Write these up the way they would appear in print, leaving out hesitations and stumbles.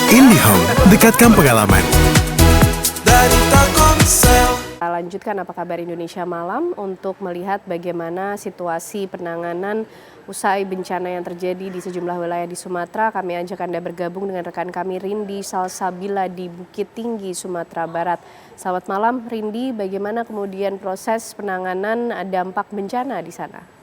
IndiHome, dekatkan pengalaman. Dari Telkomsel. Lanjutkan apa kabar Indonesia Malam untuk melihat bagaimana situasi penanganan usai bencana yang terjadi di sejumlah wilayah di Sumatera. Kami ajak Anda bergabung dengan rekan kami Rindi Salsabila di Bukit Tinggi, Sumatera Barat. Selamat malam Rindi, bagaimana kemudian proses penanganan dampak bencana di sana?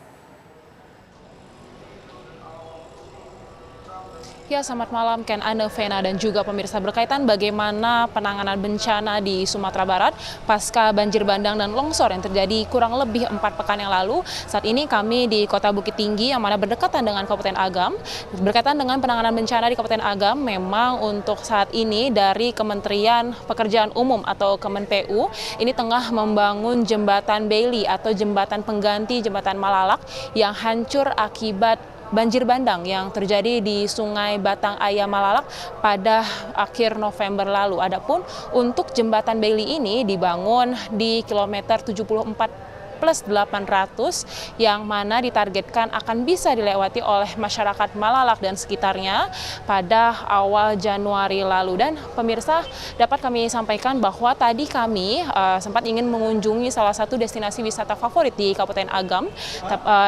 Ya, selamat malam Ken, Ane, Vena, dan juga pemirsa. Berkaitan bagaimana penanganan bencana di Sumatera Barat pasca banjir bandang dan longsor yang terjadi kurang lebih 4 pekan yang lalu. Saat ini kami di Kota Bukit Tinggi yang mana berdekatan dengan Kabupaten Agam. Berkaitan dengan penanganan bencana di Kabupaten Agam, memang untuk saat ini dari Kementerian Pekerjaan Umum atau Kemenpu ini tengah membangun jembatan Bailey atau jembatan pengganti jembatan Malalak yang hancur akibat banjir bandang yang terjadi di Sungai Batang Ayam Malalak pada akhir November lalu. Adapun untuk jembatan Bailey ini dibangun di kilometer 74+800 yang mana ditargetkan akan bisa dilewati oleh masyarakat Malalak dan sekitarnya pada awal Januari lalu. Dan pemirsa, dapat kami sampaikan bahwa tadi kami sempat ingin mengunjungi salah satu destinasi wisata favorit di Kabupaten Agam,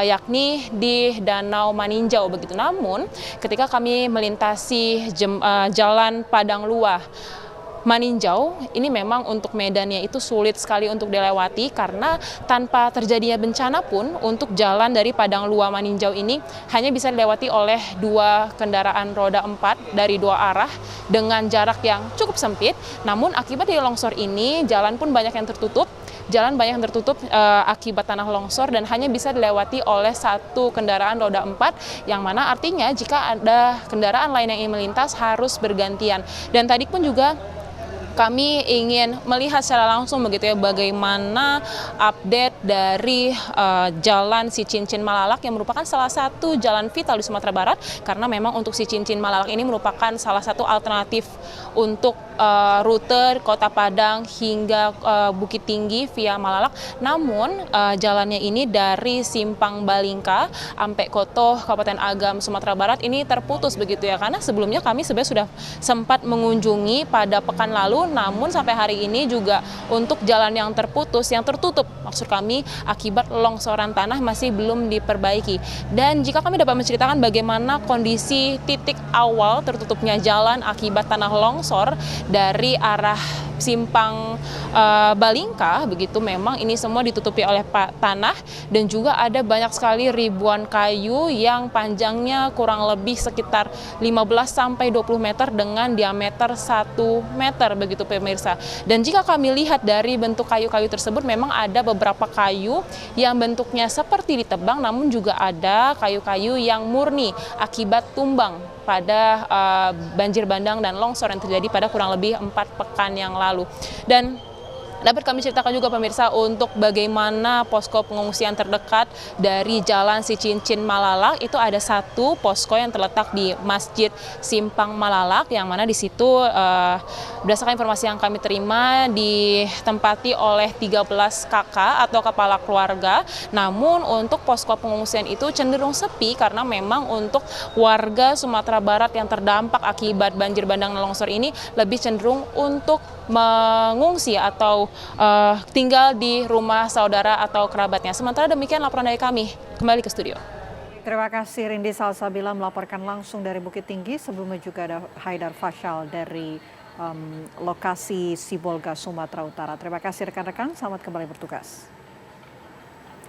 yakni di Danau Maninjau begitu. Namun ketika kami melintasi Jalan Padang Luah Maninjau, ini memang untuk medannya itu sulit sekali untuk dilewati karena tanpa terjadinya bencana pun untuk jalan dari Padang Luar Maninjau ini hanya bisa dilewati oleh 2 kendaraan roda 4 dari 2 arah dengan jarak yang cukup sempit. Namun akibat dari longsor ini jalan pun banyak yang tertutup. Jalan banyak yang tertutup akibat tanah longsor dan hanya bisa dilewati oleh 1 kendaraan roda 4 yang mana artinya jika ada kendaraan lain yang ingin melintas harus bergantian. Dan tadi pun juga kami ingin melihat secara langsung begitu ya bagaimana update dari jalan Si Cincin Malalak yang merupakan salah satu jalan vital di Sumatera Barat karena memang untuk Si Cincin Malalak ini merupakan salah satu alternatif untuk rute Kota Padang hingga Bukit Tinggi via Malalak. Namun jalannya ini dari Simpang Balingka sampai Koto Kabupaten Agam Sumatera Barat ini terputus begitu ya karena sebelumnya kami sebenarnya sudah sempat mengunjungi pada pekan lalu. Namun sampai hari ini juga untuk jalan yang terputus, yang tertutup maksud kami akibat longsoran tanah masih belum diperbaiki. Dan jika kami dapat menceritakan bagaimana kondisi titik awal tertutupnya jalan akibat tanah longsor dari arah Simpang Balingka begitu, memang ini semua ditutupi oleh tanah dan juga ada banyak sekali ribuan kayu yang panjangnya kurang lebih sekitar 15-20 meter dengan diameter 1 meter begitu pemirsa. Dan jika kami lihat dari bentuk kayu-kayu tersebut memang ada beberapa kayu yang bentuknya seperti ditebang, namun juga ada kayu-kayu yang murni akibat tumbang pada banjir bandang dan longsor yang terjadi pada kurang lebih 4 pekan yang lalu. Dan dapat kami ceritakan juga pemirsa untuk bagaimana posko pengungsian terdekat dari Jalan Si Cincin Malalak itu ada 1 posko yang terletak di Masjid Simpang Malalak yang mana di situ berdasarkan informasi yang kami terima ditempati oleh 13 kakak atau kepala keluarga. Namun untuk posko pengungsian itu cenderung sepi karena memang untuk warga Sumatera Barat yang terdampak akibat banjir bandang dan longsor ini lebih cenderung untuk mengungsi atau tinggal di rumah saudara atau kerabatnya. Sementara demikian laporan dari kami. Kembali ke studio. Terima kasih Rindi Salsabila melaporkan langsung dari Bukit Tinggi. Sebelumnya juga ada Haidar Fasyal dari lokasi Sibolga, Sumatera Utara. Terima kasih rekan-rekan, selamat kembali bertugas.